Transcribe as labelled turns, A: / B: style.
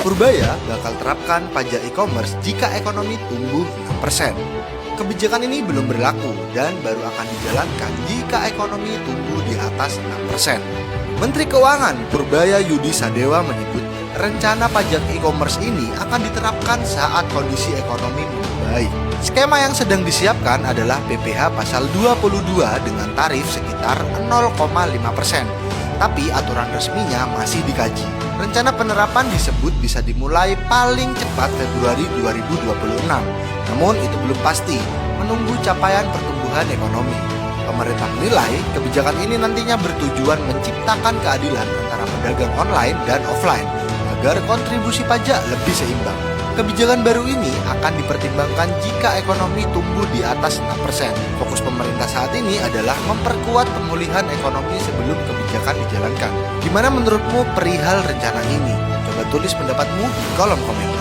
A: Purbaya bakal terapkan pajak e-commerce jika ekonomi tumbuh 6%. Kebijakan ini belum berlaku dan baru akan dijalankan jika ekonomi tumbuh di atas 6%. Menteri Keuangan Purbaya Yudi Sadewa menyebut rencana pajak e-commerce ini akan diterapkan saat kondisi ekonomi membaik. Skema yang sedang disiapkan adalah PPh pasal 22 dengan tarif sekitar 0,5%. Tapi aturan resminya masih dikaji. Rencana penerapan disebut bisa dimulai paling cepat Februari 2026. Namun itu belum pasti, menunggu capaian pertumbuhan ekonomi. Pemerintah menilai kebijakan ini nantinya bertujuan menciptakan keadilan antara pedagang online dan offline agar kontribusi pajak lebih seimbang. Kebijakan baru ini akan dipertimbangkan jika ekonomi tumbuh di atas 6%. Fokus pemerintah saat ini adalah memperkuat pemulihan ekonomi sebelum kebijakan dijalankan. Gimana menurutmu perihal rencana ini? Coba tulis pendapatmu di kolom komentar.